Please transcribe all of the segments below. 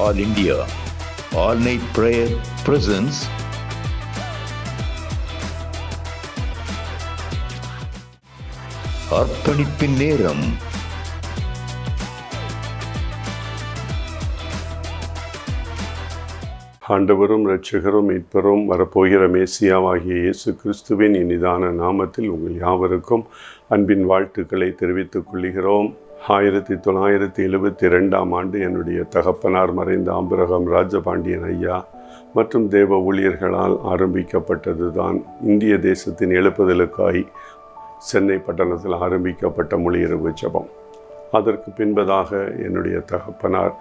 All India All Night Prayer presents அர்ப்பணிப்பின் நேரம். ஆண்டவரும் இரட்சகரும் மீட்பரும் வரப்போகிற மேசியாவாகிய இயேசு கிறிஸ்துவின் இனிதான நாமத்தில் உங்கள் யாவருக்கும் அன்பின் வாழ்த்துக்களை தெரிவித்துக் கொள்கிறோம். 1972 என்னுடைய தகப்பனார் மறைந்த ஆபிரகாம் ராஜபாண்டியன் ஐயா மற்றும் தேவ ஊழியர்களால் ஆரம்பிக்கப்பட்டது தான் இந்திய தேசத்தின் எழுப்புதலுக்காய் சென்னை பட்டணத்தில் ஆரம்பிக்கப்பட்ட முழு இரவு ஜெபம். அதற்கு பின்பதாக என்னுடைய தகப்பனார்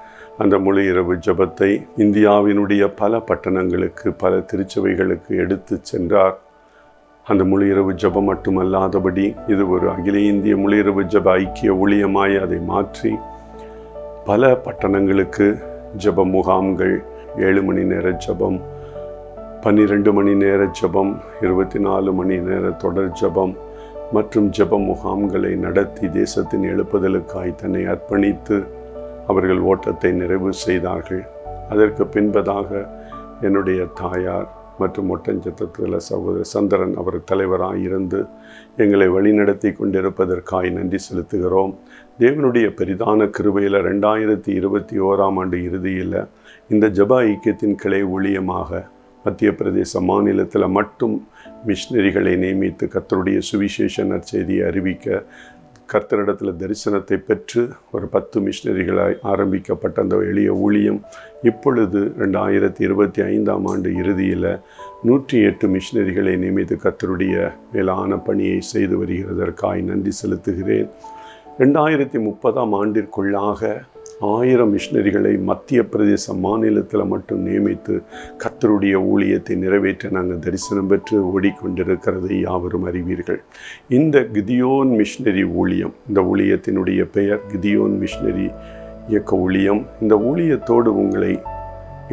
அந்த முழு இரவு ஜெபத்தை இந்தியாவினுடைய பல பட்டணங்களுக்கு, பல திருச்சபைகளுக்கு எடுத்து சென்றார். அந்த முழு இரவு ஜெபம் மட்டுமல்லாதபடி இது ஒரு அகில இந்திய முழு இரவு ஜெப ஐக்கிய ஊழியமாய் அதை மாற்றி பல பட்டணங்களுக்கு ஜெப முகாம்கள், 7 மணி நேர ஜெபம், 12 மணி நேர ஜெபம், 24 மணி நேர தொடர் ஜெபம் மற்றும் ஜெப முகாம்களை நடத்தி தேசத்தின் எழுப்புதலுக்காய் தன்னை அர்ப்பணித்து அவர்கள் ஓட்டத்தை நிறைவு செய்தார்கள். அதற்கு பின்பதாக என்னுடைய தாயார் மற்றும் ஒட்டஞ்சத்திரத்தில் சகோதரர் சந்திரன் அவர் தலைவராக இருந்து எங்களை வழிநடத்தி கொண்டிருப்பதற்காய் நன்றி செலுத்துகிறோம். தேவனுடைய பெரிதான கிருபையில் 2021 இறுதியில் இந்த ஜெப ஐக்கியத்தின் கிளை ஊழியமாக மத்திய பிரதேச மாநிலத்தில் மட்டும் மிஷினரிகளை நியமித்து கர்த்தருடைய சுவிசேஷ நற்செய்தியை அறிவிக்க கர்த்தரிடத்தில் தரிசனத்தை பெற்று ஒரு 10 மிஷினரிகளாய் ஆரம்பிக்கப்பட்ட அந்த எளிய ஊழியம் இப்பொழுது 2025 இறுதியில் 108 மிஷினரிகளை நியமித்து கர்த்தருடைய மேலான பணியை செய்து வருகிறதற்காய் நன்றி செலுத்துகிறேன். 2030 1000 மிஷினரிகளை மத்திய பிரதேச மாநிலத்தில் மட்டும் நியமித்து கர்த்தருடைய ஊழியத்தை நிறைவேற்ற நாங்கள் தரிசனம் பெற்று ஓடிக்கொண்டிருக்கிறதை யாவரும் அறிவீர்கள். இந்த கிதியோன் மிஷினரி ஊழியம், இந்த ஊழியத்தினுடைய பெயர் கிதியோன் மிஷினரி இயக்க ஊழியம். இந்த ஊழியத்தோடு உங்களை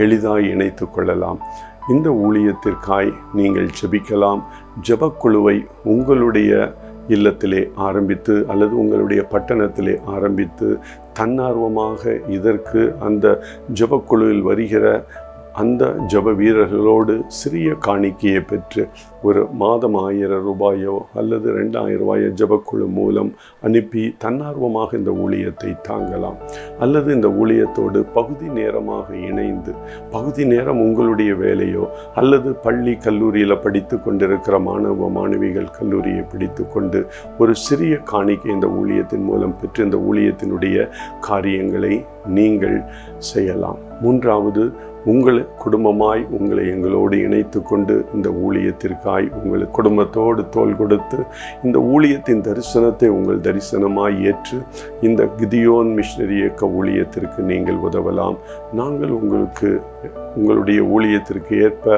எளிதாய் இணைத்து கொள்ளலாம். இந்த ஊழியத்திற்காய் நீங்கள் ஜெபிக்கலாம். ஜெபக்குழுவை உங்களுடைய இல்லத்திலே ஆரம்பித்து அல்லது உங்களுடைய பட்டணத்திலே ஆரம்பித்து தன்னார்வமாக இதற்கு அந்த ஜெபக்குழுவில் வருகிற அந்த ஜெப வீரர்களோடு சிறிய காணிக்கையை பெற்று ஒரு மாதம் 1000 ரூபாயோ அல்லது 2000 ரூபாயோ ஜெபக்குழு மூலம் அனுப்பி தன்னார்வமாக இந்த ஊழியத்தை தாங்கலாம். அல்லது இந்த ஊழியத்தோடு பகுதி நேரமாக இணைந்து பகுதி நேரம் உங்களுடைய வேலையோ அல்லது பள்ளி கல்லூரியில் படித்து கொண்டிருக்கிற மாணவ மாணவிகள் கல்லூரியை பிடித்து கொண்டு ஒரு சிறிய காணிக்கை இந்த ஊழியத்தின் மூலம் பெற்று இந்த ஊழியத்தினுடைய காரியங்களை நீங்கள் செய்யலாம். 3வது, உங்கள் குடும்பமாய் உங்களை எங்களோடு இணைத்து கொண்டு இந்த ஊழியத்திற்காய் உங்கள் குடும்பத்தோடு தோள் கொடுத்து இந்த ஊழியத்தின் தரிசனத்தை உங்கள் தரிசனமாய் ஏற்று இந்த கிதியோன் மிஷினரி இயக்க ஊழியத்திற்கு நீங்கள் உதவலாம். நாங்கள் உங்களுக்கு உங்களுடைய ஊழியத்திற்கு ஏற்ப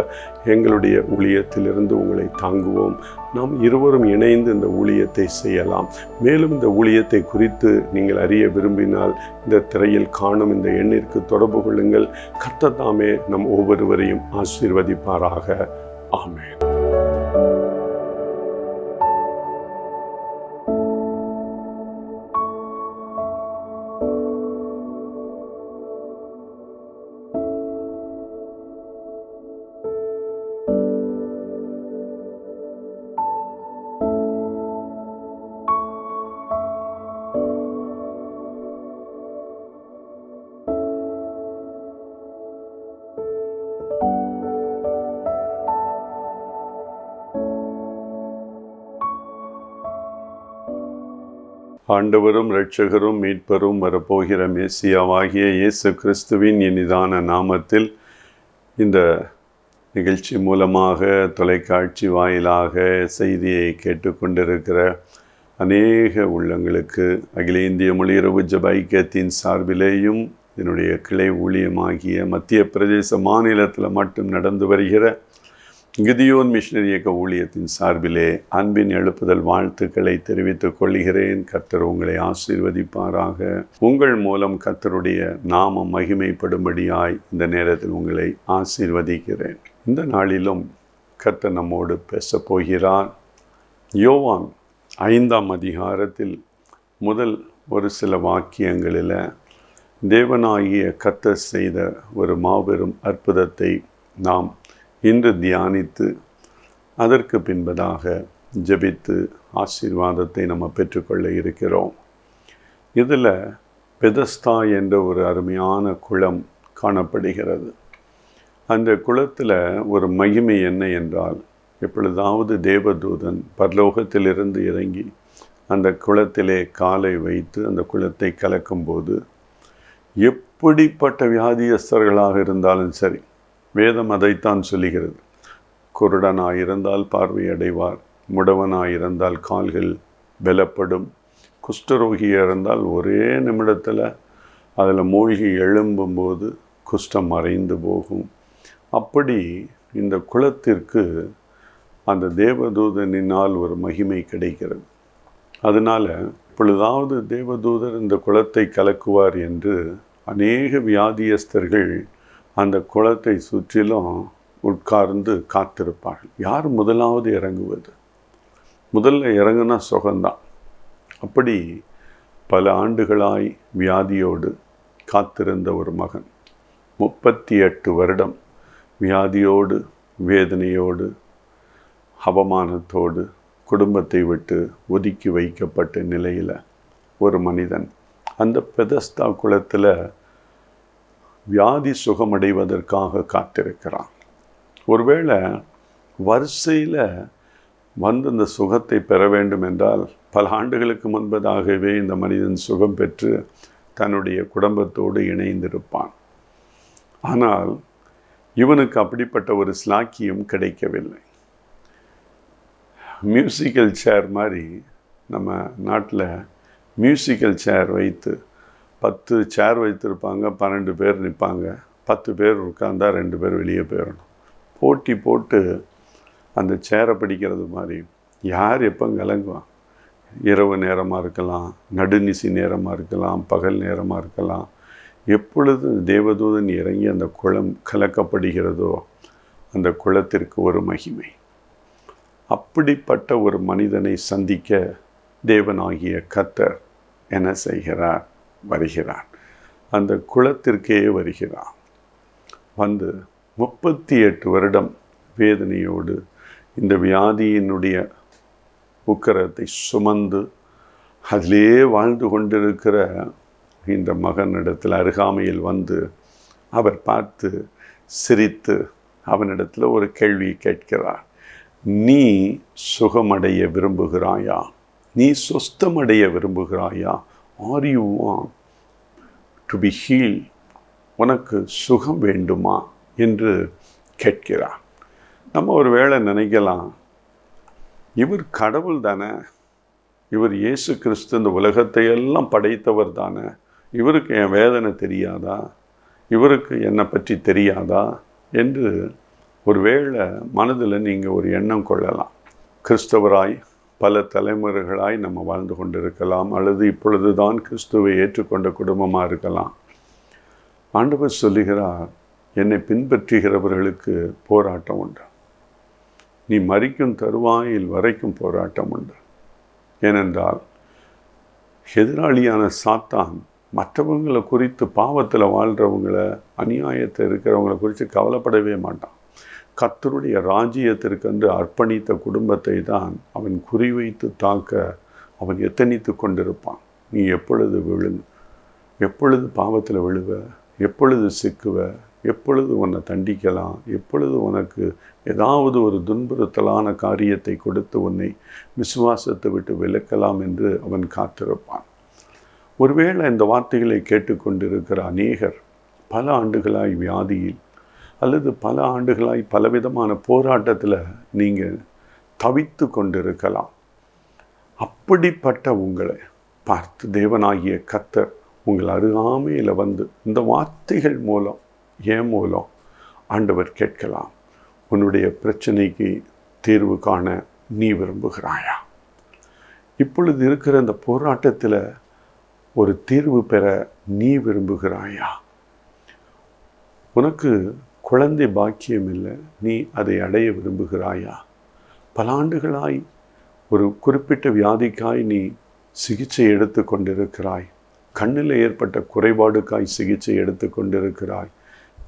எங்களுடைய ஊழியத்திலிருந்து உங்களை தாங்குவோம். நாம் இருவரும் இணைந்து இந்த ஊழியத்தை செய்யலாம். மேலும் இந்த ஊழியத்தை குறித்து நீங்கள் அறிய விரும்பினால் இந்த திரையில் காணும் இந்த எண்ணிற்கு தொடர்பு கொள்ளுங்கள். கர்த்தர் தாமே நம் ஒவ்வொருவரையும் ஆசீர்வதிப்பாராக. ஆமென். ஆண்டவரும் இரட்சகரும் மீட்பரும் வரப்போகிற மேசியாவாகிய இயேசு கிறிஸ்துவின் இனிதான நாமத்தில் இந்த நிகழ்ச்சி மூலமாக தொலைக்காட்சி வாயிலாக செய்தியை கேட்டுக்கொண்டிருக்கிற அநேக உள்ளங்களுக்கு அகில இந்திய முழு இரவு ஜெப ஐக்கியத்தின் சார்பிலேயும் என்னுடைய கிளை ஊழியமாகிய மத்திய பிரதேச மாநிலத்தில் மட்டும் நடந்து வருகிற கிதியோன் மிஷினரி இயக்க ஊழியத்தின் சார்பிலே அன்பின் எழுப்புதல் வாழ்த்துக்களை தெரிவித்துக் கொள்கிறேன். கர்த்தர் உங்களை ஆசீர்வதிப்பாராக. உங்கள் மூலம் கர்த்தருடைய நாமம் மகிமைப்படும்படியாய் இந்த நேரத்தில் உங்களை ஆசீர்வதிக்கிறேன். இந்த நாளிலும் கர்த்தர் நம்மோடு பேசப் போகிறார். யோவான் 5ஆம் அதிகாரத்தில் முதல் ஒரு சில வாக்கியங்களில் தேவனாகிய கர்த்தர் செய்த ஒரு மாபெரும் அற்புதத்தை நாம் இன்று தியானித்து அதற்கு பின்பதாக ஜெபித்து ஆசீர்வாதத்தை நம்ம பெற்றுக்கொள்ள இருக்கிறோம். இதில் பெதஸ்தா என்ற ஒரு அருமையான குளம் காணப்படுகிறது. அந்த குளத்தில் ஒரு மகிமை என்ன என்றால், எப்பொழுதாவது தேவதூதன் பரலோகத்திலிருந்து இறங்கி அந்த குளத்திலே காலை வைத்து அந்த குளத்தை கலக்கும்போது எப்படிப்பட்ட வியாதியஸ்தர்களாக இருந்தாலும் சரி, வேதம் அதைத்தான் சொல்லுகிறது. குருடனாயிருந்தால் பார்வையடைவார், முடவனாயிருந்தால் கால்கள் பலப்படும், குஷ்டரோகியாக இருந்தால் ஒரே நிமிடத்தில் அதில் மூழ்கி எழும்பும்போது குஷ்டம் மறைந்து போகும். அப்படி இந்த குலத்திற்கு அந்த தேவதூதனினால் ஒரு மகிமை கிடைக்கிறது. அதனால் இப்பொழுதாவது தேவதூதர் இந்த குளத்தை கலக்குவார் என்று அநேக வியாதியஸ்தர்கள் அந்த குளத்தை சுற்றிலும் உட்கார்ந்து காத்திருப்பார்கள். யார் முதலாவது இறங்குவது? முதல்ல இறங்குனா சுகந்தான். அப்படி பல ஆண்டுகளாய் வியாதியோடு காத்திருந்த ஒரு மகன் 38 வருடம் வியாதியோடு, வேதனையோடு, அவமானத்தோடு குடும்பத்தை விட்டு ஒதுக்கி வைக்கப்பட்ட நிலையில் ஒரு மனிதன் அந்த பெதஸ்தா குளத்தில் வியாதி சுகமடைவதற்காக காத்திருக்கிறான். ஒருவேளை வரிசையில் வந்து இந்த சுகத்தை பெற வேண்டும் என்றால் பல ஆண்டுகளுக்கு முன்பதாகவே இந்த மனிதன் சுகம் பெற்று தன்னுடைய குடும்பத்தோடு இணைந்திருப்பான். ஆனால் இவனுக்கு அப்படிப்பட்ட ஒரு ஸ்லாக்கியம் கிடைக்கவில்லை. மியூசிக்கல் சேர் மாதிரி நம்ம நாட்டில் மியூசிக்கல் சேர் வைத்து 10 சேர் வைத்திருப்பாங்க, 12 பேர் நிற்பாங்க, 10 பேர் உட்கார்ந்தா 2 பேர் வெளியே போயிடணும். போட்டி போட்டு அந்த சேரை பிடிக்கிறது மாதிரி யார் எப்போ கலங்குவான்? இரவு நேரமாக இருக்கலாம், நடுநிசி நேரமாக இருக்கலாம், பகல் நேரமாக இருக்கலாம். எப்பொழுது தேவதூதன் இறங்கி அந்த குளம் கலக்கப்படுகிறதோ அந்த குளத்திற்கு ஒரு மகிமை. அப்படிப்பட்ட ஒரு மனிதனை சந்திக்க தேவனாகிய கர்த்தர் என்ன செய்கிறார்? வருகிறார். அந்த குளத்திற்கே வருகிறார். வந்து 38 வருடம் வேதனையோடு இந்த வியாதியினுடைய உக்கரத்தை சுமந்து அதிலே வாழ்ந்து கொண்டிருக்கிற இந்த மகனிடத்தில் அருகாமையில் வந்து அவர் பார்த்து சிரித்து அவனிடத்தில் ஒரு கேள்வி கேட்கிறார். நீ சுகமடைய விரும்புகிறாயா? நீ சொஸ்தமடைய விரும்புகிறாயா? Are you want to be heal? உனக்கு சுகம் வேண்டுமா என்று கேட்கிறார். நம்ம ஒரு வேளை நினைக்கலாம், இவர் கடவுள் தானே, இவர் இயேசு கிறிஸ்து இந்த உலகத்தை எல்லாம் படைத்தவர் தானே, இவருக்கு என் வேதனை தெரியாதா? இவருக்கு என்னை பற்றி தெரியாதா என்று ஒருவேளை மனதில் நீங்கள் ஒரு எண்ணம் கொள்ளலாம். கிறிஸ்தவராய் பல தலைமுறைகளாய் நம்ம வாழ்ந்து கொண்டிருக்கலாம், அல்லது இப்பொழுது தான் கிறிஸ்துவை ஏற்றுக்கொண்ட குடும்பமாக இருக்கலாம். ஆண்டவர் சொல்லுகிறார், என்னை பின்பற்றுகிறவர்களுக்கு போராட்டம் உண்டு. நீ மரிக்கும் தருவாயில் வரைக்கும் போராட்டம் உண்டு. ஏனென்றால் எதிராளியான சாத்தான் மற்றவங்களை குறித்து, பாவத்தில் வாழ்கிறவங்களை, அநியாயத்தை இருக்கிறவங்களை குறித்து கவலைப்படவே மாட்டான். கர்த்தருடைய ராஜ்யத்திற்கென்று அர்ப்பணித்த குடும்பத்தை தான் அவன் குறிவைத்து தாக்க அவன் எத்தனித்து கொண்டிருப்பான். நீ எப்பொழுது எப்பொழுது பாவத்தில் விழுவ, எப்பொழுது சிக்குவ, எப்பொழுது உன்னை தண்டிக்கலாம், எப்பொழுது உனக்கு ஏதாவது ஒரு துன்புறுத்தலான காரியத்தை கொடுத்து உன்னை விசுவாசத்தை விட்டு விலக்கலாம் என்று அவன் காத்திருப்பான். ஒருவேளை இந்த வார்த்தைகளை கேட்டுக்கொண்டிருக்கிற அநேகர் பல ஆண்டுகளாய் வியாதியில் அல்லது பல ஆண்டுகளாய் பலவிதமான போராட்டத்தில் நீங்கள் தவித்து கொண்டிருக்கலாம். அப்படிப்பட்ட உங்களை பார்த்து தேவனாகிய கர்த்தர் உங்கள் அருகாமையில் வந்து இந்த வார்த்தைகள் மூலம், ஏன் மூலம் ஆண்டவர் கேட்கலாம், உன்னுடைய பிரச்சனைக்கு தீர்வு காண நீ விரும்புகிறாயா? இப்பொழுது இருக்கிற இந்த போராட்டத்தில் ஒரு தீர்வு பெற நீ விரும்புகிறாயா? உனக்கு குழந்தை பாக்கியம் இல்லை, நீ அதை அடைய விரும்புகிறாயா? பல ஆண்டுகளாய் ஒரு குறிப்பிட்ட வியாதிக்காய் நீ சிகிச்சை எடுத்து கொண்டிருக்கிறாய். கண்ணில் ஏற்பட்ட குறைபாடுக்காய் சிகிச்சை எடுத்து கொண்டிருக்கிறாய்.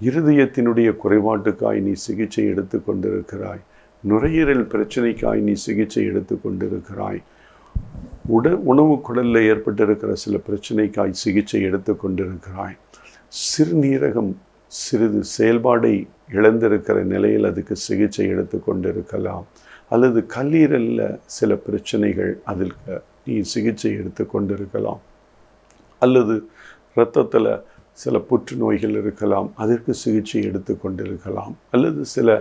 இருதயத்தினுடைய குறைபாட்டுக்காய் நீ சிகிச்சை எடுத்து கொண்டிருக்கிறாய். நுரையீரல் பிரச்சனைக்காய் நீ சிகிச்சை எடுத்து கொண்டிருக்கிறாய். உணவு குடலில் ஏற்பட்டிருக்கிற சில பிரச்சனைக்காய் சிகிச்சை எடுத்து கொண்டிருக்கிறாய். சிறுநீரகம் சிறிது செயல்பாடை இழந்திருக்கிற நிலையில் அதுக்கு சிகிச்சை எடுத்து கொண்டிருக்கலாம். அல்லது கல்லீரலில் சில பிரச்சனைகள் அதற்கு நீ சிகிச்சை எடுத்து கொண்டிருக்கலாம். அல்லது இரத்தத்தில் சில புற்றுநோய்கள் இருக்கலாம், அதற்கு சிகிச்சை எடுத்து கொண்டிருக்கலாம். அல்லது சில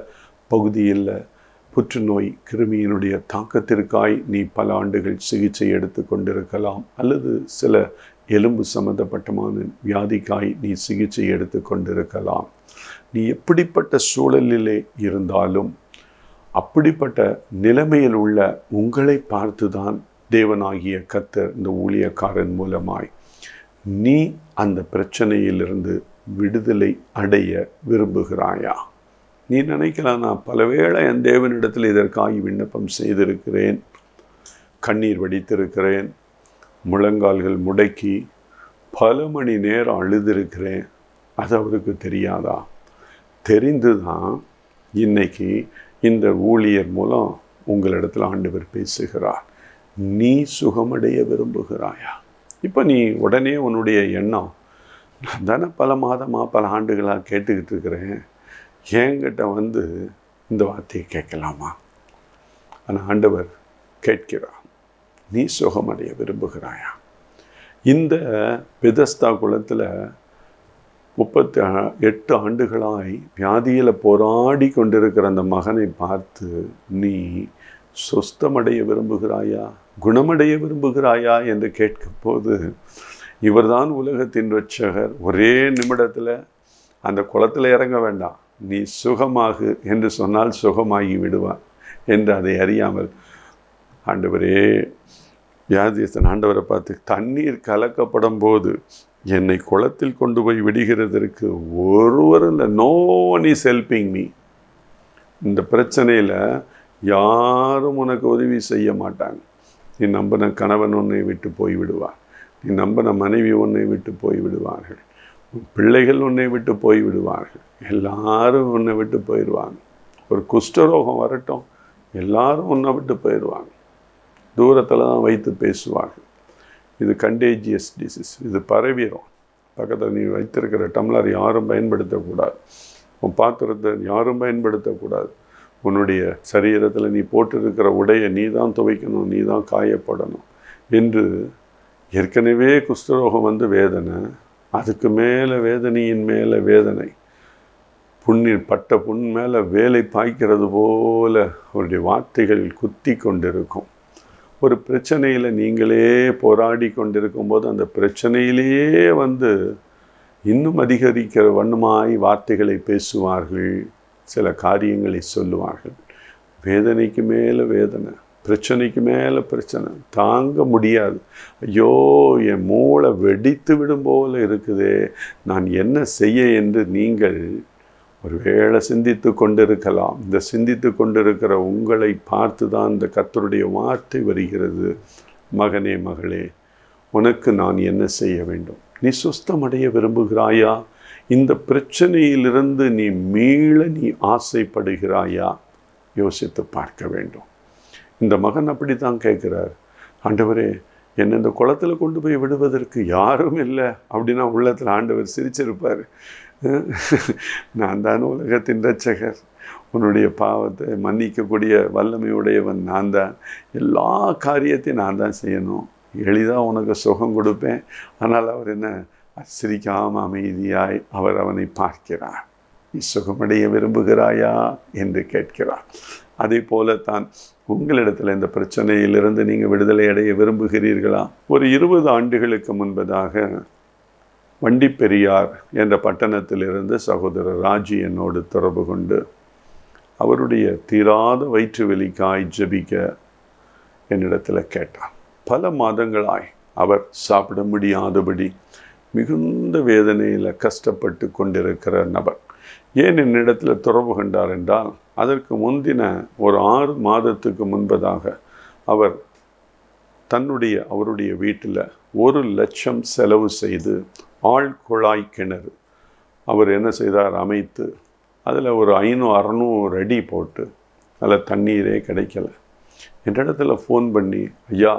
பகுதியில் புற்றுநோய் கிருமியினுடைய தாக்கத்திற்காய் நீ பல ஆண்டுகள் சிகிச்சை எடுத்து கொண்டிருக்கலாம். அல்லது சில எலும்பு சம்பந்தப்பட்டமான வியாதிக்காய் நீ சிகிச்சை எடுத்து கொண்டிருக்கலாம். நீ எப்படிப்பட்ட சூழலிலே இருந்தாலும் அப்படிப்பட்ட நிலைமையில் உள்ள உங்களை பார்த்துதான் தேவனாகிய கர்த்தர் இந்த ஊழியக்காரன் மூலமாய் நீ அந்த பிரச்சனையிலிருந்து விடுதலை அடைய விரும்புகிறாயா? நீ நினைக்கலாம், நான் பலவேளை என் தேவனிடத்தில் இதற்காக விண்ணப்பம் செய்திருக்கிறேன், கண்ணீர் வடித்திருக்கிறேன், முழங்கால்கள் முடக்கி பல மணி நேரம் அழுதிருக்கிறேன். அது அவருக்கு தெரியாதா? தெரிந்து தான் இன்னைக்கு இந்த ஊழியர் மூலம் உங்களிடத்தில் ஆண்டவர் பேசுகிறார். நீ சுகமடைய விரும்புகிறாயா? இப்போ நீ உடனே உன்னுடைய எண்ணம், நான் தானே பல மாதமாக பல ஆண்டுகளாக கேட்டுக்கிட்டு இருக்கிறேன், என்கிட்ட வந்து இந்த வார்த்தையை கேட்கலாமா? ஆனால் ஆண்டவர் கேட்கிறார், நீ சுகமடைய விரும்புகிறாயா? இந்த பெதஸ்தா குளத்தில் 38 ஆண்டுகளாய் வியாதியில் போராடி கொண்டிருக்கிற அந்த மகனை பார்த்து நீ சொஸ்தமடைய விரும்புகிறாயா, குணமடைய விரும்புகிறாயா என்று கேட்கும் போது, இவர்தான் உலகத்தின் இரட்சகர், ஒரே நிமிடத்தில் அந்த குளத்தில் இறங்க வேண்டாம், நீ சுகமாகு என்று சொன்னால் சுகமாகி விடுவான் என்று அதை அறியாமல், ஆண்டவரே, வியாதியஸ்தன் ஆண்டவரை பார்த்து, தண்ணீர் கலக்கப்படும் போது என்னை குளத்தில் கொண்டு போய் விடுகிறதற்கு ஒருவரும் இல்லை, no one is helping me. இந்த பிரச்சனையில் யாரும் உனக்கு உதவி செய்ய மாட்டாங்க. நீ நம்பின கணவன் உன்னை விட்டு போய் விடுவார், நீ நம்பின மனைவி உன்னை விட்டு போய் விடுவார்கள், பிள்ளைகள் உன்னை விட்டு போய் விடுவார்கள், எல்லாரும் உன்னை விட்டு போயிடுவாங்க. ஒரு குஷ்டரோகம் வரட்டும், எல்லாரும் உன்னை விட்டு போயிடுவாங்க. தூரத்தில் தான் வைத்து பேசுவார்கள். இது கண்டேஜியஸ் டிசீஸ், இது பரவிடும். பக்கத்தில் நீ வைத்திருக்கிற டம்ளர் யாரும் பயன்படுத்தக்கூடாது, உன் பாத்திரத்தை யாரும் பயன்படுத்தக்கூடாது, உன்னுடைய சரீரத்தில் நீ போட்டிருக்கிற உடையை நீ தான் துவைக்கணும், நீ தான் காயப்படணும் என்று. ஏற்கனவே குஷ்டரோகம் வந்து வேதனை, அதுக்கு மேலே வேதனையின் மேலே வேதனை, பட்ட புண் மேலே வேலை பாய்க்கிறது போல அவருடைய வார்த்தைகள் குத்தி கொண்டிருக்கும். ஒரு பிரச்சனையில் நீங்களே போராடி கொண்டிருக்கும் போது அந்த பிரச்சனையிலேயே வந்து இன்னும் அதிகரிக்கிற வண்ணமாய் வார்த்தைகளை பேசுவார்கள், சில காரியங்களை சொல்லுவார்கள். வேதனைக்கு மேலே வேதனை, பிரச்சனைக்கு மேலே பிரச்சனை, தாங்க முடியாது. ஐயோ, என் மூளை வெடித்து விடும் போல இருக்குதே, நான் என்ன செய்ய என்று நீங்கள் ஒருவேளை சிந்தித்து கொண்டிருக்கலாம். இந்த சிந்தித்து கொண்டிருக்கிற உங்களை பார்த்து தான் இந்த கர்த்தருடைய வார்த்தை வருகிறது. மகனே, மகளே, உனக்கு நான் என்ன செய்ய வேண்டும்? நீ சுஸ்தமடைய விரும்புகிறாயா? இந்த பிரச்சனையிலிருந்து நீ மீள நீ ஆசைப்படுகிறாயா? யோசித்து பார்க்க வேண்டும். இந்த மகன் அப்படி தான் கேட்குறார், ஆண்டவரே, என்னை இந்த குளத்தில் கொண்டு போய் விடுவதற்கு யாரும் இல்லை அப்படின்னா உள்ளத்தில் ஆண்டவர் சிரிச்சிருப்பார். நான் தான் உலகத்தின் இரட்சகர், உன்னுடைய பாவத்தை மன்னிக்கக்கூடிய வல்லமையுடையவன் நான் தான், எல்லா காரியத்தையும் நான் தான் செய்யணும், எளிதாக உனக்கு சுகம் கொடுப்பேன். ஆனால் அவர் என்ன சிரிக்காமல் அமைதியாய் அவர் அவனை பார்க்கிறார். நீ சுகமடைய விரும்புகிறாயா என்று கேட்கிறார். அதே போலத்தான் உங்களிடத்தில் இந்த பிரச்சனையிலிருந்து நீங்கள் விடுதலை அடைய விரும்புகிறீர்களா? ஒரு 20 ஆண்டுகளுக்கு முன்பதாக வண்டிப்பெரியார் என்ற பட்டணத்திலிருந்து சகோதரர் ராஜி என்னோடு தொடர்பு கொண்டு அவருடைய தீராத வயிற்று வலிக்காய் ஜெபிக்க என்னிடத்தில் கேட்டார். பல மாதங்களாய் அவர் சாப்பிட முடியாதபடி மிகுந்த வேதனையில் கஷ்டப்பட்டு கொண்டிருக்கிற நபர். ஏன் என்னிடத்தில் தொடர்பு கொண்டார் என்றால், அதற்கு முந்தின ஒரு 6 மாதத்துக்கு முன்பதாக அவர் அவருடைய வீட்டில் 1,00,000 செலவு செய்து ஆழ் குழாய் கிணறு அவர் என்ன செய்தார், அமைத்து அதில் ஒரு 500-600 அடி போட்டு அதில் தண்ணீரே கிடைக்கல. என்ற இடத்துல ஃபோன் பண்ணி, ஐயா,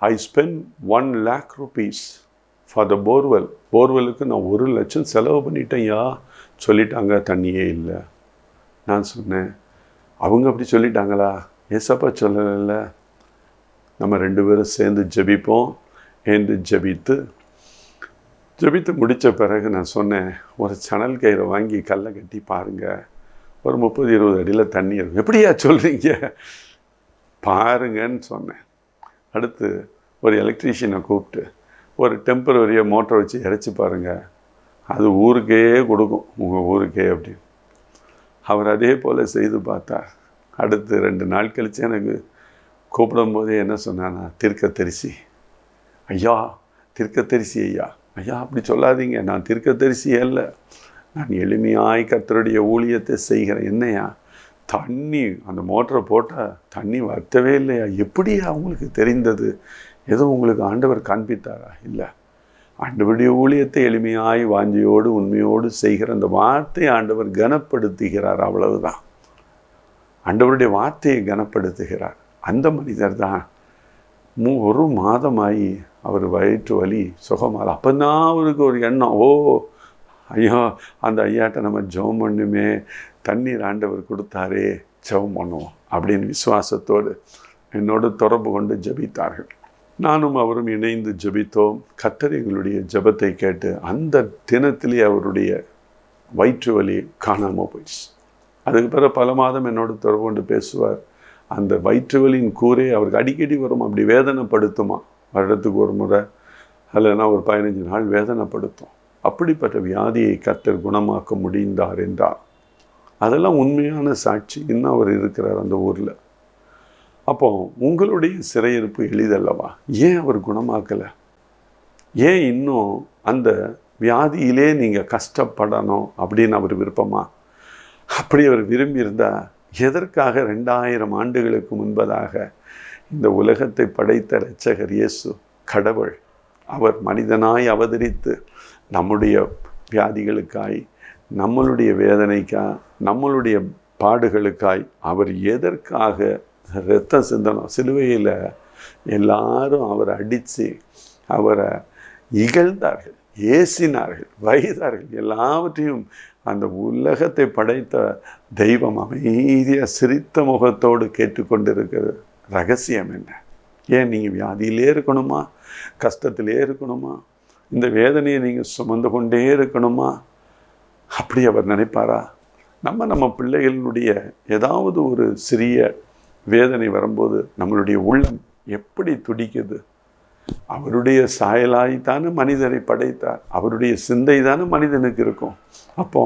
I spend 1,00,000 rupees for the borewell. போர்வெலுக்கு நான் 1,00,000 செலவு பண்ணிட்டேன்யா. சொல்லிட்டாங்க, தண்ணியே இல்லை. நான் சொன்னேன், அவங்க அப்படி சொல்லிட்டாங்களா? ஏசப்பா சொல்லலைல்ல. நம்ம 2 பேரும் சேர்ந்து ஜெபிப்போம் என்று ஜெபித்து முடித்த பிறகு நான் சொன்னேன், ஒரு சணல் கயிறை வாங்கி கல்லை கட்டி பாருங்கள், ஒரு 30-20 அடியில் தண்ணி இருக்கும். எப்படியா சொல்கிறீங்க? பாருங்கன்னு சொன்னேன். அடுத்து ஒரு எலக்ட்ரீஷியனை கூப்பிட்டு ஒரு டெம்பரரியாக மோட்டரை வச்சு இறைச்சி பாருங்கள், அது ஊருக்கே கொடுக்கும், உங்கள் ஊருக்கே அப்படின்னு. அவர் அதே போல் செய்து பார்த்தார். அடுத்து 2 நாள் கழித்து எனக்கு கூப்பிடும்போதே என்ன சொன்னான்னா, தீர்க்கதரிசி ஐயா, தீர்க்கதரிசி ஐயா. ஐயா அப்படி சொல்லாதீங்க, நான் தீர்க்கதரிசியே இல்லை, நான் எளிமையாய் கர்த்தருடைய ஊழியத்தை செய்கிறேன். என்னையா, தண்ணி அந்த மோட்டரை போட்டால் தண்ணி வற்றவே இல்லையா? எப்படியா உங்களுக்கு தெரிந்தது? ஏதோ உங்களுக்கு ஆண்டவர் காண்பித்தாரா? இல்லை, ஆண்டவருடைய ஊழியத்தை எளிமையாய் வாஞ்சியோடு உண்மையோடு செய்கிற அந்த வார்த்தையை ஆண்டவர் கனப்படுத்துகிறார். அவ்வளவுதான். ஆண்டவருடைய வார்த்தையை கனப்படுத்துகிறார். அந்த மனிதர் தான் 1 மாதமாகி அவர் வயிற்று வலி சுகமாக. அப்போ தான் அவருக்கு ஒரு எண்ணம், ஓ ஐயா, அந்த ஐயாட்ட நம்ம ஜெபம் பண்ணுமே, தண்ணீர் ஆண்டவர் கொடுத்தாரே, ஜெபம் பண்ணுவோம் அப்படின்னு விசுவாசத்தோடு என்னோடு தொடர்பு கொண்டு ஜெபித்தார்கள். நானும் அவரும் இணைந்து ஜெபித்தோம். கர்த்தர் எங்களுடைய ஜெபத்தை கேட்டு அந்த தினத்திலே அவருடைய வயிற்று வலி காணாமல் போயிடுச்சு. அதுக்கு பிறகு பல மாதம் என்னோடு தொடர்பு கொண்டு பேசுவார். அந்த வயிற்று வலியின் கூரே அவருக்கு அடிக்கடி வரும். அப்படி வேதனைப்படுத்துமா, வருடத்துக்கு ஒரு முறை இல்லைன்னா ஒரு 15 நாள் வேதனைப்படுத்தும். அப்படிப்பட்ட வியாதியை கர்த்தர் குணமாக்க முடிந்தார் என்றார். அதெல்லாம் உண்மையான சாட்சி. இன்னும் அவர் இருக்கிறார் அந்த ஊரில். அப்போ உங்களுடைய சிறையிருப்பு எளிதல்லவா? ஏன் அவர் குணமாக்கலை? ஏன் இன்னும் அந்த வியாதியிலே நீங்கள் கஷ்டப்படணும் அப்படின்னு அவர் விருப்பமா? அப்படி அவர் விரும்பியிருந்தால் எதற்காக 2000 ஆண்டுகளுக்கு முன்பதாக இந்த உலகத்தை படைத்த இரட்சகர் இயேசு கடவுள் அவர் மனிதனாய் அவதரித்து நம்முடைய வியாதிகளுக்காய், நம்மளுடைய வேதனைக்காய், நம்மளுடைய பாடுகளுக்காய் அவர் எதற்காக இரத்தம் சிந்தனம்? சிலுவையில் எல்லாரும் அவரை அடித்து அவரை இகழ்ந்தார்கள், ஏசினார்கள், வைத்தார்கள். எல்லாவற்றையும் அந்த உலகத்தை படைத்த தெய்வம் அமைதியாக சிரித்த முகத்தோடு கேட்டுக்கொண்டிருக்கிற ரகசியம் என்ன? ஏன் நீங்கள் வியாதியிலே இருக்கணுமா? கஷ்டத்திலே இருக்கணுமா? இந்த வேதனையை நீங்கள் சுமந்து கொண்டே இருக்கணுமா? அப்படி அவர் நினைப்பாரா? நம்ம பிள்ளைகளுடைய ஏதாவது ஒரு சிறிய வேதனை வரும்போது நம்மளுடைய உள்ளம் எப்படி துடிக்குது? அவருடைய சாயலாய்த்தானே மனிதரை படைத்தார். அவருடைய சிந்தை தானே மனிதனுக்கு இருக்கும். அப்போ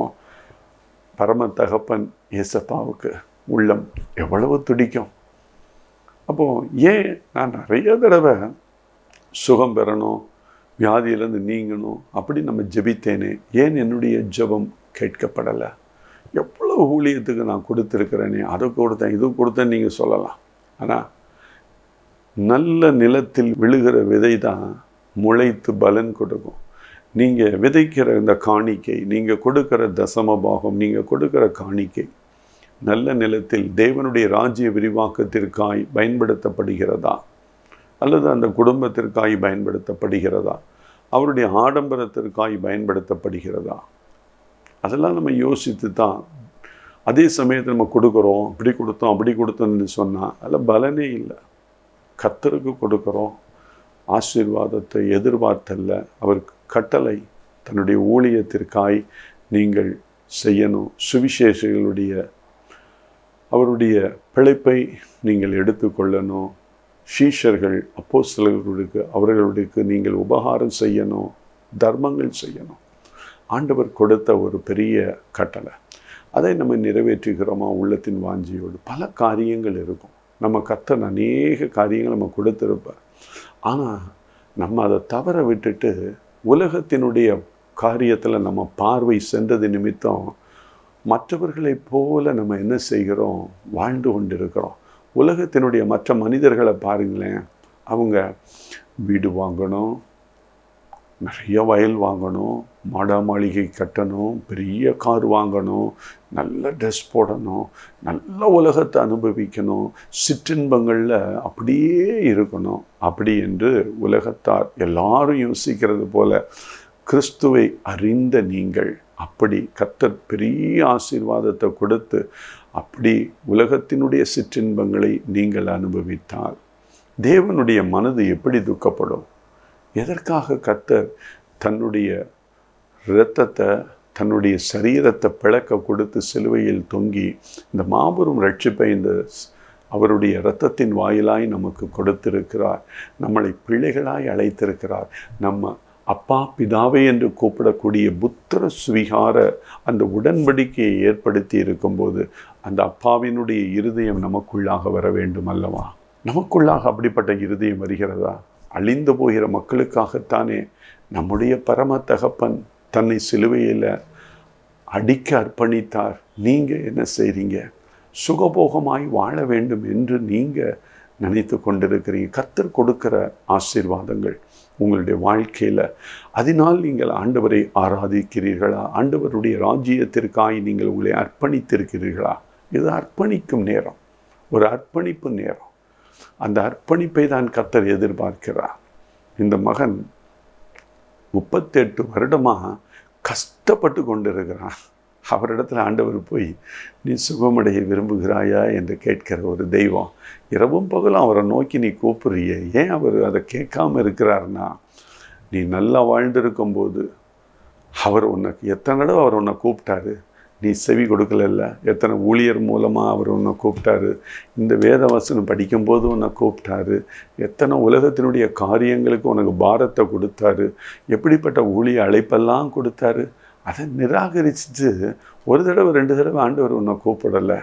பரம தகப்பன் ஏசப்பாவுக்கு உள்ளம் எவ்வளவு துடிக்கும்? அப்போது ஏன் நான் நிறைய தடவை சுகம் பெறணும், வியாதியிலேருந்து நீங்கணும் அப்படி நம்ம ஜெபித்தேனே, ஏன் என்னுடைய ஜெபம் கேட்கப்படலை? எவ்வளோ ஊழியத்துக்கு நான் கொடுத்துருக்கிறேனே, அதை கொடுத்தேன், இது கொடுத்தேன்னு நீங்கள் சொல்லலாம். ஆனால் நல்ல நிலத்தில் விழுகிற விதை தான் முளைத்து பலன் கொடுக்கும். நீங்கள் விதைக்கிற இந்த காணிக்கை, நீங்கள் கொடுக்கிற தசம பாகம், நீங்கள் கொடுக்கிற காணிக்கை நல்ல நிலத்தில் தேவனுடைய ராஜ்ய விரிவாக்கத்திற்காய் பயன்படுத்தப்படுகிறதா, அல்லது அந்த குடும்பத்திற்காய் பயன்படுத்தப்படுகிறதா, அவருடைய ஆடம்பரத்திற்காய் பயன்படுத்தப்படுகிறதா? அதெல்லாம் நம்ம யோசித்து தான். அதே சமயத்தில் நம்ம கொடுக்குறோம், இப்படி கொடுத்தோம் அப்படி கொடுத்தோம்னு சொன்னால் அதில் பலனே இல்லை. கர்த்தருக்கு கொடுக்குறோம், ஆசீர்வாதத்தை எதிர்பார்த்தல்ல, அவர் கட்டளை தன்னுடைய ஊழியத்திற்காய் நீங்கள் செய்யணும். சுவிசேஷங்களுடைய அவருடைய பிழைப்பை நீங்கள் எடுத்துக்கொள்ளணும். சீஷர்கள் அப்போஸ்தலர்களுக்கு அவர்களுக்கு நீங்கள் உபகாரம் செய்யணும், தர்மங்கள் செய்யணும். ஆண்டவர் கொடுத்த ஒரு பெரிய கட்டளை. அதை நம்ம நிறைவேற்றுகிறோமா உள்ளத்தின் வாஞ்சியோடு? பல காரியங்கள் இருக்கும். நம்ம கர்த்தர் அநேக காரியங்கள் நம்ம கொடுத்துருப்பார். ஆனால் நம்ம அதை தவற விட்டுட்டு உலகத்தினுடைய காரியத்தில் நம்ம பார்வை சென்றது நிமித்தம் மற்றவர்களைப் போல நம்ம என்ன செய்கிறோம்? வாழ்ந்து கொண்டிருக்கிறோம். உலகத்தினுடைய மற்ற மனிதர்களை பாருங்களேன். அவங்க வீடு வாங்கணும், நிறைய வயல் வாங்கணும், மாடா மாளிகை கட்டணும், பெரிய கார் வாங்கணும், நல்ல ட்ரெஸ் போடணும், நல்ல உலகத்தை அனுபவிக்கணும், சிற்றின்பங்களில் அப்படியே இருக்கணும் அப்படி என்று உலகத்தார் எல்லாரும் யோசிக்கிறது போல கிறிஸ்துவை அறிந்த நீங்கள் அப்படி கர்த்தர் பெரிய ஆசீர்வாதத்தை கொடுத்து அப்படி உலகத்தினுடைய சிற்றின்பங்களை நீங்கள் அனுபவித்தால் தேவனுடைய மனது எப்படி துக்கப்படும்? எதற்காக கர்த்தர் தன்னுடைய இரத்தத்தை, தன்னுடைய சரீரத்தை பிளக்க கொடுத்து சிலுவையில் தொங்கி இந்த மாபெரும் ரட்சிப்பை இந்த அவருடைய இரத்தத்தின் வாயிலாய் நமக்கு கொடுத்திருக்கிறார். நம்மளை பிள்ளைகளாய் அழைத்திருக்கிறார். நம்ம அப்பா பிதாவை என்று கூப்பிடக்கூடிய புத்திர சுவிகார அந்த உடன்படிக்கையை ஏற்படுத்தி இருக்கும்போது அந்த அப்பாவினுடைய இருதயம் நமக்குள்ளாக வர வேண்டும் அல்லவா? நமக்குள்ளாக அப்படிப்பட்ட இருதயம் வருகிறதா? அழிந்து போகிற மக்களுக்காகத்தானே நம்முடைய பரம தகப்பன் தன்னை சிலுவையில் அடிக்க அர்ப்பணித்தார். நீங்கள் என்ன செய்றீங்க? சுகபோகமாய் வாழ வேண்டும் என்று நீங்கள் நினைத்து கொண்டிருக்கிறீங்க. கர்த்தர் கொடுக்கிற ஆசீர்வாதங்கள் உங்களுடைய வாழ்க்கையில், அதனால் நீங்கள் ஆண்டவரை ஆராதிக்கிறீர்களா? ஆண்டவருடைய ராஜ்யத்திற்காய் நீங்கள் உங்களை அர்ப்பணித்திருக்கிறீர்களா? இது அர்ப்பணிக்கும் நேரம், ஒரு அர்ப்பணிப்பு நேரம். அந்த அர்ப்பணிப்பை தான் கர்த்தர் எதிர்பார்க்கிறார். இந்த மகன் 38 வருடமாக கஷ்டப்பட்டு கொண்டிருக்கிறான். அவரிடத்துல ஆண்டவர் போய் நீ சுகமடைய விரும்புகிறாயா என்று கேட்கிற ஒரு தெய்வம். இரவும் பகலும் அவரை நோக்கி நீ கூப்பிடுறியே, ஏன் அவர் அதை கேட்காம இருக்கிறார்னா, நீ நல்லா வாழ்ந்திருக்கும்போது அவர் உனக்கு எத்தனை தடவை அவர் உன்னை கூப்பிட்டாரு, நீ செவி கொடுக்கல. எத்தனை ஊழியர் மூலமாக அவர் உன்னை கூப்பிட்டாரு, இந்த வேத வசனம் படிக்கும்போது உன்னை கூப்பிட்டாரு, எத்தனை உலகத்தினுடைய காரியங்களுக்கு உனக்கு பாரத்தை கொடுத்தாரு, எப்படிப்பட்ட ஊழிய அழைப்பெல்லாம் கொடுத்தாரு. அதை நிராகரிச்சுட்டு ஒரு தடவை 2 தடவை ஆண்டவர் உன்னை கூப்பிடலை,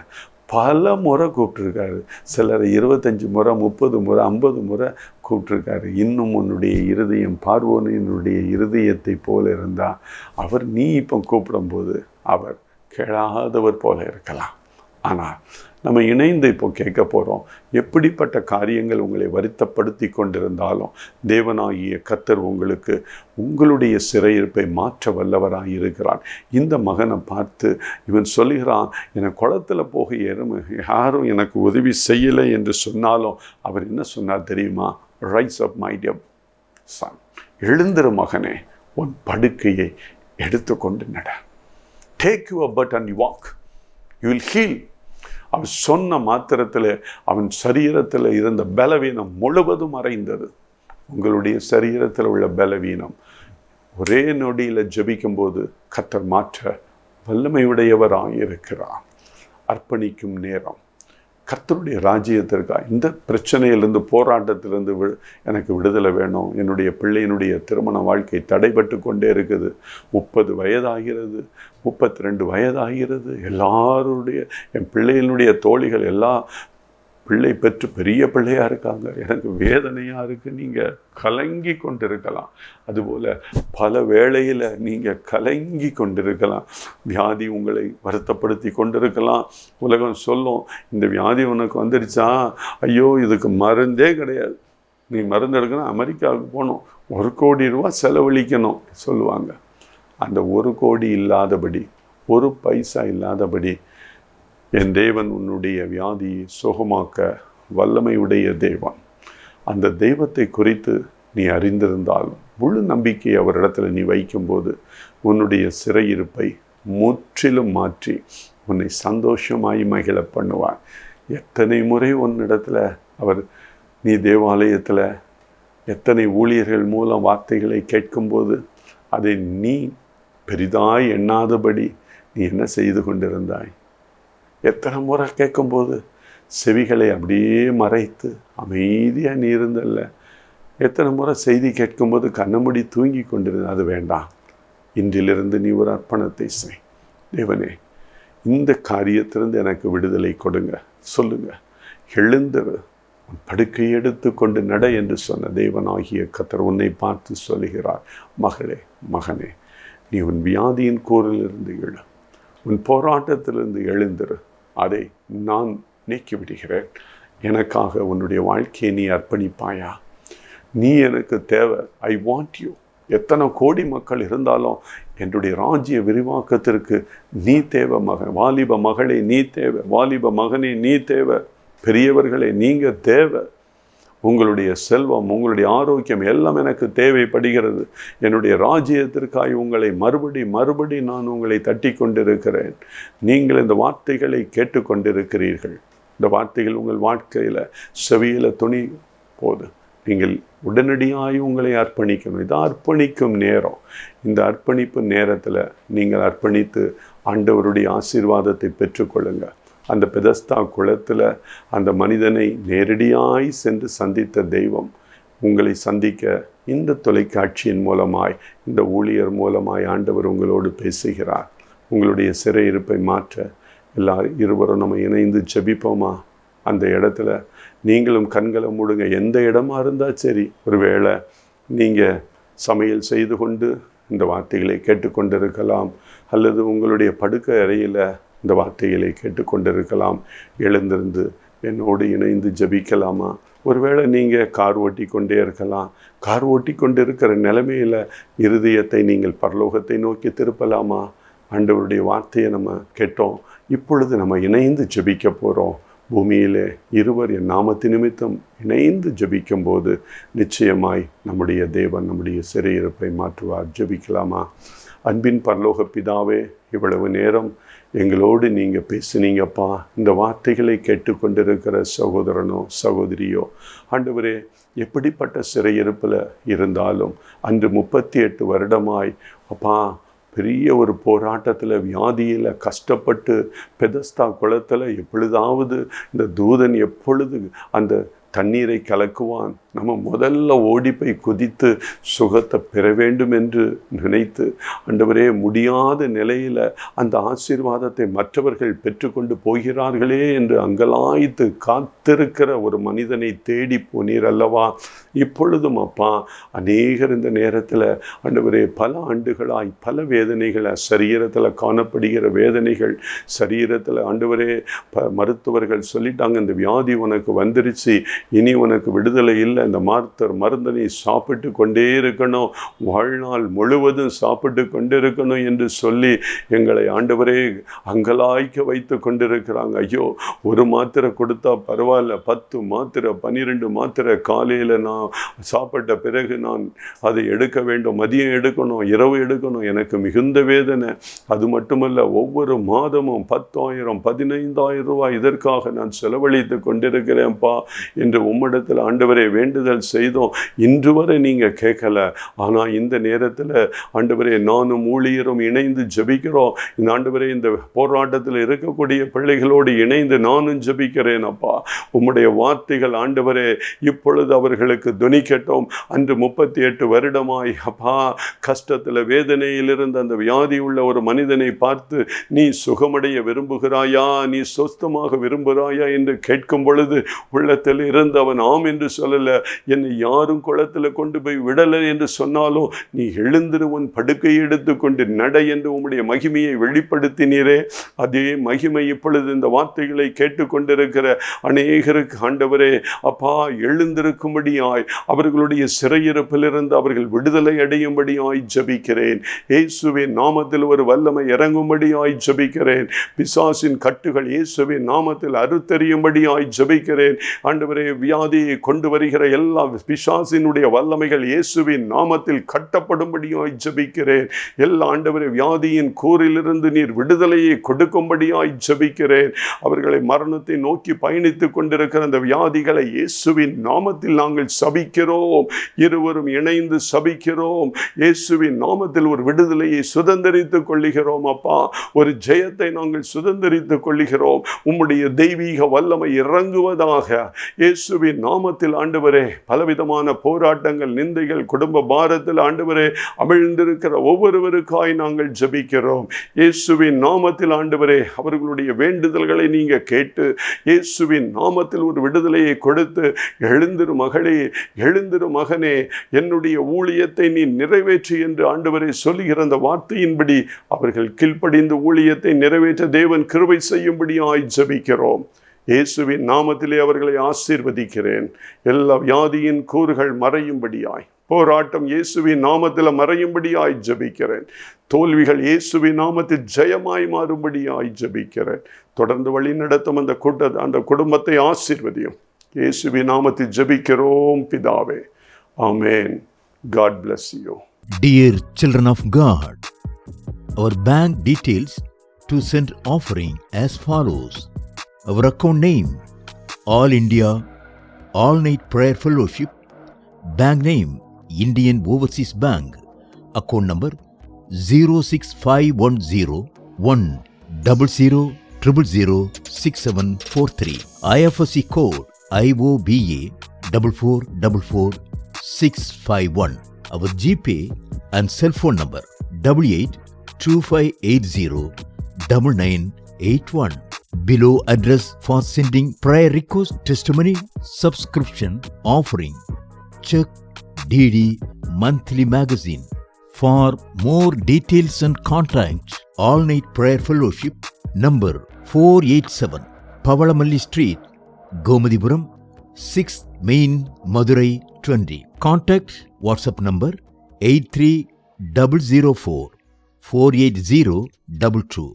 பல முறை கூப்பிட்டுருக்காரு. சிலரை 25 முறை, 30 முறை, 50 முறை கூப்பிட்டுருக்காரு. இன்னும் உன்னுடைய இருதயம் பார்வோனினுடைய இருதயத்தை போல இருந்தால் அவர் நீ இப்போ கூப்பிடும்போது அவர் கேளாதவர் போல இருக்கலாம். ஆனால் நம்ம இணைந்து இப்போ கேட்க போகிறோம், எப்படிப்பட்ட காரியங்கள் உங்களை வருத்தப்படுத்தி கொண்டிருந்தாலும் தேவனாகிய கர்த்தர் உங்களுக்கு உங்களுடைய சிறையிருப்பை மாற்ற வல்லவராக இருக்கிறார். இந்த மகனை பார்த்து இவன் சொல்லுகிறான், எனக்கு குளத்தில் போக யாரும் எனக்கு உதவி செய்யலை என்று சொன்னாலும் அவர் என்ன சொன்னார் தெரியுமா? Rice up my dear son, எழுந்திரு மகனே, உன் படுக்கையை எடுத்துக்கொண்டு நட. Take your but and walk, you will heal. அவன் சொன்ன மாத்திரத்தில் அவன் சரீரத்தில் இருந்த பலவீனம் முழுவதும் மறைந்தது. உங்களுடைய சரீரத்தில் உள்ள பலவீனம் ஒரே நொடியில் ஜெபிக்கும்போது கர்த்தர் மாற்ற வல்லமையுடையவராக இருக்கிறார். அர்ப்பணிக்கும் நேரம் கர்த்தருடைய ராஜ்யத்திற்காக. இந்த பிரச்சனையிலிருந்து, போராட்டத்திலிருந்து எனக்கு விடுதலை வேணும். என்னுடைய பிள்ளையினுடைய திருமண வாழ்க்கை தடைபட்டு கொண்டே இருக்குது. 30 வயதாகிறது, 32 வயதாகிறது. எல்லாருடைய என் பிள்ளையினுடைய தோழிகள் எல்லாம் பிள்ளை பெற்று பெரிய பிள்ளையாக இருக்காங்க. எனக்கு வேதனையாக இருக்குது. நீங்கள் கலங்கி கொண்டிருக்கலாம். அதுபோல் பல வேளையில் நீங்கள் கலங்கி கொண்டிருக்கலாம். வியாதி உங்களை வருத்தப்படுத்தி கொண்டிருக்கலாம். உலகம் சொல்லும், இந்த வியாதி உனக்கு வந்துடுச்சா, ஐயோ இதுக்கு மருந்தே கிடையாது, நீ மருந்து எடுக்கணும், அமெரிக்காவுக்கு போகணும், 1 கோடி ரூபா செலவழிக்கணும் சொல்லுவாங்க. அந்த 1 கோடி இல்லாதபடி, 1 பைசா இல்லாதபடி என் தேவன் உன்னுடைய வியாதியை சுகமாக்க வல்லமையுடைய தேவன். அந்த தெய்வத்தை குறித்து நீ அறிந்திருந்தாலும் முழு நம்பிக்கை அவரிடத்துல நீ வைக்கும்போது உன்னுடைய சிறையிருப்பை முற்றிலும் மாற்றி உன்னை சந்தோஷமாய் மகிழ பண்ணுவார். எத்தனை முறை உன்னிடத்துல அவர், நீ தேவாலயத்தில் எத்தனை ஊழியர்கள் மூலம் வார்த்தைகளை கேட்கும்போது அதை நீ பெரிதாய் எண்ணாதபடி நீ என்ன செய்து கொண்டிருந்தாய்? எத்தனை முறை கேட்கும்போது செவிகளை அப்படியே மறைத்து அமைதியாக நீ இருந்தல்ல? எத்தனை முறை செய்தி கேட்கும்போது கண்ணமுடி தூங்கி கொண்டிருந்த? அது வேண்டாம். இன்றிலிருந்து நீ ஒரு அர்ப்பணத்தை செய். தேவனே, இந்த காரியத்திலிருந்து எனக்கு விடுதலை கொடுங்க சொல்லுங்க. எழுந்திரு, படுக்கை எடுத்து கொண்டு நட என்று சொன்ன தேவனாகிய கர்த்தர் உன்னை பார்த்து சொல்லுகிறார், மகளே, மகனே, நீ உன் வியாதியின் கூறிலிருந்து எழு, உன் போராட்டத்திலிருந்து எழுந்திரு, அதை நான் நீக்கிவிடுகிறேன். எனக்காக உன்னுடைய வாழ்க்கையை நீ அர்ப்பணிப்பாயா? நீ எனக்கு தேவை. I want you. எத்தனை கோடி மக்கள் இருந்தாலும் என்னுடைய ராஜ்ய விரிவாக்கத்திற்கு நீ தேவை வாலிப மகளே நீ தேவை, வாலிப மகனே நீ தேவை, பெரியவர்களே நீங்கள் தேவை. உங்களுடைய செல்வம், உங்களுடைய ஆரோக்கியம் எல்லாம் எனக்கு தேவைப்படுகிறது. என்னுடைய ராஜ்யத்திற்காய் உங்களை மறுபடி நான் உங்களை தட்டி கொண்டிருக்கிறேன். நீங்கள் இந்த வார்த்தைகளை கேட்டுக்கொண்டிருக்கிறீர்கள். இந்த வார்த்தைகள் உங்கள் வாழ்க்கையில் செவியில் துணி போது நீங்கள் உடனடியாக உங்களை அர்ப்பணிக்கணும். இது அர்ப்பணிக்கும் நேரம். இந்த அர்ப்பணிப்பு நேரத்தில் நீங்கள் அர்ப்பணித்து ஆண்டவருடைய ஆசீர்வாதத்தை பெற்றுக்கொள்ளுங்கள். அந்த பெதஸ்தா குளத்தில் அந்த மனிதனை நேரடியாய் சென்று சந்தித்த தெய்வம் உங்களை சந்திக்க இந்த தொலைக்காட்சியின் மூலமாய், இந்த ஊழியர் மூலமாய் ஆண்டவர் உங்களோடு பேசுகிறார். உங்களுடைய சிறையிருப்பை மாற்ற இருவரும் நம்ம இணைந்து ஜெபிப்போமா? அந்த இடத்துல நீங்களும் கண்களை மூடுங்க. எந்த இடமா இருந்தால் சரி. ஒருவேளை நீங்கள் சமையல் செய்து கொண்டு இந்த வார்த்தைகளை கேட்டுக்கொண்டிருக்கலாம், அல்லது உங்களுடைய படுக்கை அறையில் இந்த வார்த்தைகளை கேட்டுக்கொண்டிருக்கலாம். எழுந்திருந்து என்னோடு இணைந்து ஜெபிக்கலாமா? ஒருவேளை நீங்கள் கார் ஓட்டி கொண்டே இருக்கலாம். கார் ஓட்டி கொண்டு இருக்கிற நிலைமையில் இருதயத்தை நீங்கள் பரலோகத்தை நோக்கி திருப்பலாமா? ஆண்டவருடைய வார்த்தையை நம்ம கேட்டோம். இப்பொழுது நம்ம இணைந்து ஜெபிக்க போகிறோம். பூமியிலே இருவர் என் நாமத்து நிமித்தம் இணைந்து ஜெபிக்கும் போது நிச்சயமாய் நம்முடைய தேவன் நம்முடைய சிறையிருப்பை மாற்றுவார். ஜெபிக்கலாமா? அன்பின் பரலோக பிதாவே, இவ்வளவு நேரம் எங்களோடு நீங்கள் பேசுனீங்கப்பா. இந்த வார்த்தைகளை கேட்டுக்கொண்டிருக்கிற சகோதரனோ சகோதரியோ, ஆண்டவரே, எப்படிப்பட்ட சிறையிருப்பில் இருந்தாலும் அன்று 38 வருடமாய் அப்பா பெரிய ஒரு போராட்டத்தில், வியாதியில் கஷ்டப்பட்டு பெதஸ்தா குளத்தில் எப்பொழுதாவது இந்த தூதன் எப்பொழுது அந்த தண்ணீரை கலக்குவான், நம்ம முதல்ல ஓடி போய் குதித்து சுகத்தை பெற வேண்டும் என்று நினைத்து ஆண்டவரே முடியாத நிலையில் அந்த ஆசீர்வாதத்தை மற்றவர்கள் பெற்றுக்கொண்டு போகிறார்களே என்று அங்கலாய்த்து காத்திருக்கிற ஒரு மனிதனை தேடி போனீர் அல்லவா? இப்பொழுதும் அப்பா அநேகர் இந்த நேரத்தில் ஆண்டவரே பல ஆண்டுகளாய் பல வேதனைகளை, சரீரத்தில் காணப்படுகிற வேதனைகள், சரீரத்தில் ஆண்டவரே மருத்துவர்கள் சொல்லிட்டாங்க இந்த வியாதி உனக்கு வந்துருச்சு, இனி உனக்கு விடுதலை இல்லை, இந்த மருந்தனை சாப்பிட்டு கொண்டே இருக்கணும், வாழ்நாள் முழுவதும் சாப்பிட்டு கொண்டே இருக்கணும் என்று சொல்லி எங்களை ஆண்டவரே அங்கலாய்க்க வைத்து கொண்டிருக்கிறாங்க. ஐயோ, ஒரு மாத்திரை கொடுத்தா பரவாயில்ல, 10 மாத்திரை 12 மாத்திரை காலையில் நான் சாப்பிட்ட பிறகு நான் அதை எடுக்க வேண்டும், மதியம் எடுக்கணும், இரவு எடுக்கணும், எனக்கு மிகுந்த வேதனை. அது மட்டுமல்ல, ஒவ்வொரு மாதமும் 10,000 15,000 ரூபாய் இதற்காக நான் செலவழித்து கொண்டிருக்கிறேன்ப்பா என்று உம்மிடத்தில் ஆண்டவரே வேண்டுதல் செய்தோம். இன்று வரை நீங்கள் கேட்கல. ஆனால் இந்த நேரத்தில் ஆண்டவரே நானும் ஊழியரும் இணைந்து ஜெபிக்கிறோம். இந்த ஆண்டவரே இந்த போராட்டத்தில் இருக்கக்கூடிய பிள்ளைகளோடு இணைந்து நானும் ஜெபிக்கிறேன் அப்பா. உம்முடைய வார்த்தைகள் ஆண்டவரே இப்பொழுது அவர்களுக்கு துணிக்கட்டும். அன்று 38 வருடமாய் அப்பா கஷ்டத்தில் வேதனையில் இருந்த அந்த வியாதி உள்ள ஒரு மனிதனை பார்த்து நீ சுகமடைய விரும்புகிறாயா, நீ சொஸ்தமாக விரும்புகிறாயா என்று கேட்கும் பொழுது உள்ளத்தில் இருந்த அவன் ஆம் என்று சொல்லல, என்னை யாரும் குளத்தில் கொண்டு போய் விடலை என்று சொன்னாலும் நீ எழுந்திரு, உன் படுக்கையை எடுத்துக்கொண்டு நட என்று உம்முடைய மகிமையை வெளிப்படுத்தினீரே. அதே மகிமை இப்பொழுது இந்த வார்த்தைகளை கேட்டுக்கொண்டிருக்கிற அநேகருக்கு ஆண்டவரே அப்பா எழுந்திருக்கும்படியாய், அவர்களுடைய சிறையிருப்பிலிருந்து அவர்கள் விடுதலை அடையும்படியாய் ஜெபிக்கிறேன். இயேசுவின் நாமத்தில் ஒரு வல்லமை இறங்கும்படியாய் ஜெபிக்கிறேன். பிசாசின் கட்டுகள் இயேசுவின் நாமத்தில் அறுத்தெறியும்படியாய் ஜெபிக்கிறேன். ஆண்டவரே, வியாதியை கொண்டு வருகிற எல்லா பிசாசினுடைய வல்லமைகள் இயேசுவின் நாமத்தில் கட்டப்படும்படியாய் ஜெபிக்கிறேன். எல்லா ஆண்டவரே வியாதியின் கூறிலிருந்து நீர் விடுதலையை கொடுக்கும்படியாய் ஜெபிக்கிறேன். அவர்களை மரணத்தை நோக்கி பயணித்துக் கொண்டிருக்கிற அந்த வியாதிகளை இயேசுவின் நாமத்தில் நாங்கள் சபிக்கிறோம். இருவரும் இணைந்து சபிக்கிறோம். இயேசுவின் நாமத்தில் ஒரு விடுதலையை சுதந்தரித்துக் கொள்ளுகிறோம் அப்பா. ஒரு ஜெயத்தை நாங்கள் சுதந்தரித்துக் கொள்ளுகிறோம். உம்முடைய தெய்வீக வல்லமை இறங்குவதாக இயேசுவின் நாமத்தில் ஆண்டவரே. பலவிதமான போராட்டங்கள், நிந்தைகள், குடும்ப பாரத்தில் ஆண்டவரே அமிழ்ந்திருக்கிற ஒவ்வொருவருக்காய் நாங்கள் ஜெபிக்கிறோம். இயேசுவின் நாமத்தில் ஆண்டவரே அவர்களுடைய வேண்டுதல்களை நீங்க கேட்டு இயேசுவின் நாமத்தில் ஒரு விடுதலையை கொடுத்து, எழுந்திரு மகளே, எழுந்திரு மகனே, என்னுடைய ஊழியத்தை நீ நிறைவேற்று என்று ஆண்டவரே சொல்லுகிற அந்த வார்த்தையின்படி அவர்கள் கீழ்ப்படிந்து ஊழியத்தை நிறைவேற்ற தேவன் கிருபை செய்யும்படியாய் ஜெபிக்கிறோம். இயேசுவின் நாமத்திலே அவர்களை ஆசீர்வதிக்கிறேன். எல்லா வியாதியின் கூறுகள் மறையும்படியாய் போராட்டம் இயேசுவின் நாமத்தில் மறையும்படியாய் ஜெபிக்கிறேன். தோல்விகள் இயேசுவின் நாமத்தில் ஜெயமாய் மாறும்படியாய் ஜெபிக்கிறேன். தொடர்ந்து வழி நடத்தும் அந்த குடும்பத்தை ஆசீர்வதியும். இயேசுவின் நாமத்தில் ஜெபிக்கிறோம் பிதாவே. ஆமென். God bless you. Dear children of God, our bank details to send offering as follows. Our account name, All India All Night Prayer Fellowship. Bank name, Indian Overseas Bank. Account number 065101000006743. IFSC code IOBA 4444651. Our GPay and cell phone number 8825809981. Below address for sending prayer request, testimony, subscription, offering, check, DD, monthly magazine. For more details and contact, All Night Prayer Fellowship, number 487, Pavalamalli Street, Gomadipuram, 6th Main, Madurai 20. Contact WhatsApp number 83004 48022.